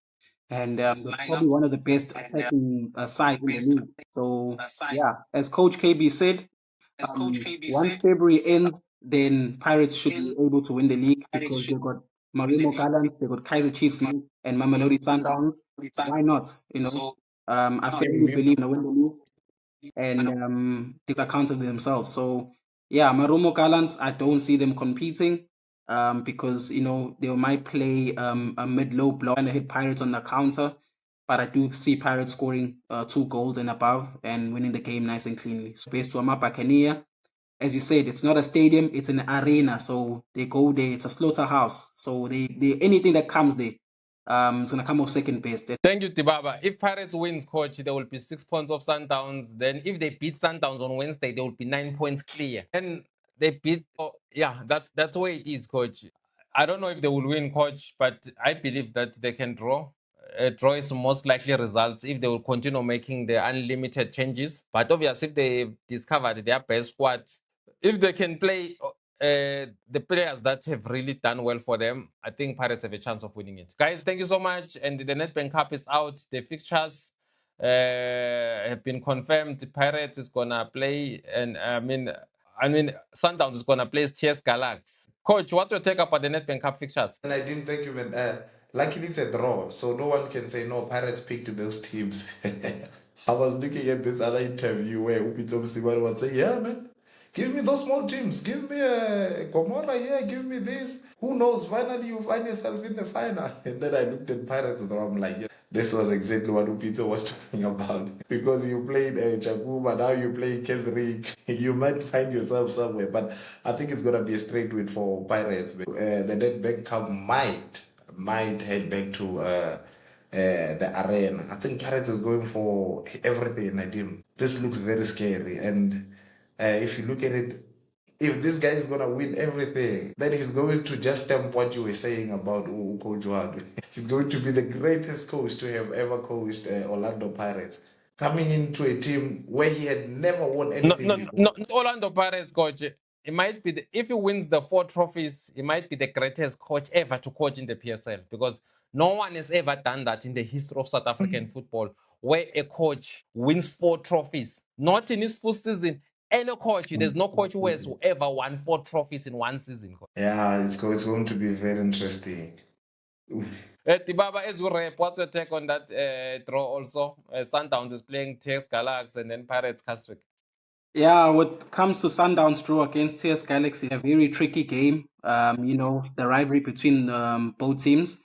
and they're probably one of the best attacking sides in the league. So yeah, as Coach KB said, once February ends, then Pirates should be able to win the league because they've got Marumo Gallants, they've got Kaizer Chiefs and Mamelodi Sundowns. Why not? I firmly believe in win the league, and they are accountable themselves. So yeah, Marumo Gallants, I don't see them competing because they might play a mid-low block and hit Pirates on the counter. But I do see Pirates scoring 2 goals and above and winning the game nice and cleanly. So based on Buccaneer, as you said, it's not a stadium, it's an arena. So they go there, it's a slaughterhouse. So they anything that comes there, it's gonna come off second best. Thank you, Tibaba. If Pirates wins, coach, there will be 6 points of Sundowns. Then if they beat Sundowns on Wednesday, there will be 9 points clear. Then they beat. Oh, yeah, that's the way it is, coach. I don't know if they will win, coach, but I believe that they can draw. Draw is most likely results if they will continue making the unlimited changes. But obviously, if they discovered their best squad, if they can play the players that have really done well for them, I think Pirates have a chance of winning it. Guys, thank you so much. And the Netbank Cup is out. The fixtures have been confirmed. Pirates is gonna play, and I mean, Sundowns is gonna play TS Galaxy. Coach, what's your take about the Netbank Cup fixtures? And I didn't thank you, man. Luckily, it's a draw, so no one can say no. Pirates picked those teams. I was looking at this other interview where Upito Msigwari was saying, "Yeah, man, give me those small teams. Give me a Gomorrah, yeah, give me this. Who knows? Finally, you find yourself in the final." And then I looked at Pirates and I'm like, yeah, this was exactly what Upito was talking about. Because you played Chakuma, now you play Kesrick. You might find yourself somewhere. But I think it's going to be a straight win for Pirates. The Netbank Cup might head back to the arena. I think Pirates is going for everything, Nadim. This looks very scary. And if you look at it, if this guy is going to win everything, then he's going to just stamp what you were saying about Coach Wadu. He's going to be the greatest coach to have ever coached Orlando Pirates. Coming into a team where he had never won anything before. No, Orlando Pirates, coach. It might be if he wins the 4 trophies, he might be the greatest coach ever to coach in the PSL because no one has ever done that in the history of South African football, where a coach wins 4 trophies, not in his first season. Any coach, there's no coach who has ever won 4 trophies in one season. Yeah, it's going to be very interesting. Tibaba, as we wrap, what's your take on that draw also? Sundowns is playing TS Galaxy and then Pirates Keswick. Yeah, what comes to Sundowns draw against TS Galaxy, a very tricky game. The rivalry between both teams.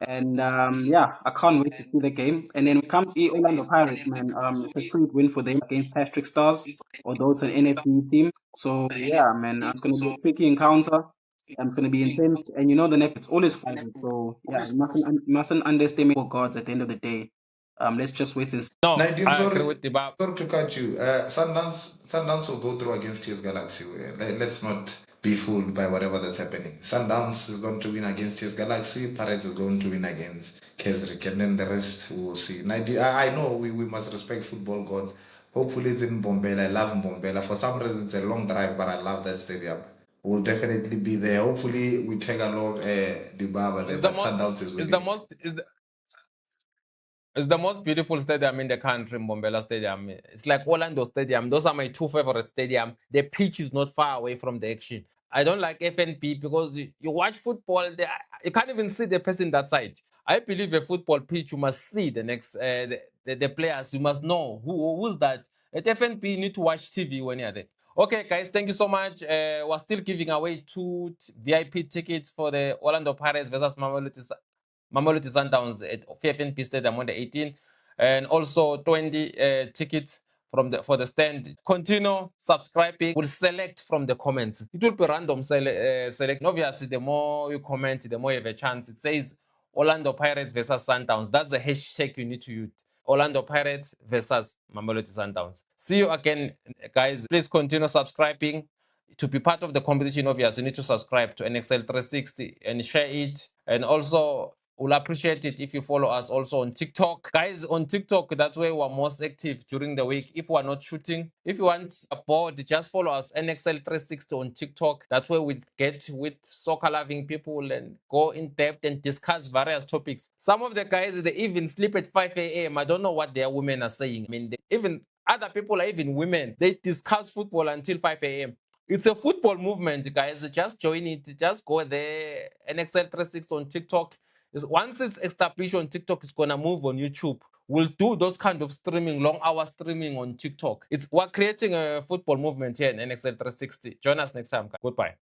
And yeah, I can't wait to see the game. And then when it comes to Orlando Pirates, man, it's a great win for them against Patrick Stars, although it's an NFD team. So yeah, man, it's going to be a tricky encounter. It's going to be intense. And the net, it's always fun. So yeah, you mustn't underestimate gods at the end of the day. Let's just wait and see. No, Nadim, I agree with Dibab. sorry to cut you. Sundowns will go through against TS Galaxy. Let's not be fooled by whatever that's happening. Sundowns is going to win against TS Galaxy. Pirates is going to win against Kaizer, and then the rest we will see. I know we must respect football gods. Hopefully it's in Mbombela. I love Mbombela. For some reason it's a long drive, but I love that stadium. We'll definitely be there. Hopefully we take along Dibaba and that Sundowns is winning. It's the most beautiful stadium in the country, Mbombela Stadium. It's like Orlando Stadium. Those are my two favorite stadiums. The pitch is not far away from the action. I don't like FNP because you watch football, you can't even see the person that side. I believe a football pitch, you must see the next the players. You must know who's that. At FNP, you need to watch TV when you're there. Okay, guys, thank you so much. We're still giving away 2 VIP tickets for the Orlando Pirates versus Mamelodi Sundowns at FNP Stadium on the 18th, and also 20 tickets for the stand. Continue subscribing. We'll select from the comments. It will be random select. Obviously, the more you comment, the more you have a chance. It says Orlando Pirates versus Sundowns. That's the hashtag you need to use. Orlando Pirates versus Mamelodi Sundowns. See you again, guys. Please continue subscribing. To be part of the competition, obviously, you need to subscribe to NXL 360 and share it. And also, we'll appreciate it if you follow us also on TikTok. Guys, on TikTok, that's where we're most active during the week. If we're not shooting, if you want a board, just follow us, NXL 360 on TikTok. That's where we get with soccer-loving people and go in depth and discuss various topics. Some of the guys, they even sleep at 5 a.m. I don't know what their women are saying. I mean, even other people are even women. They discuss football until 5 a.m. It's a football movement, guys. Just join it. Just go there. NXL 360 on TikTok. Once it's established on TikTok, it's gonna move on YouTube. We'll do those kind of streaming, long hour streaming on TikTok. We're creating a football movement here in NXL 360. Join us next time. Goodbye.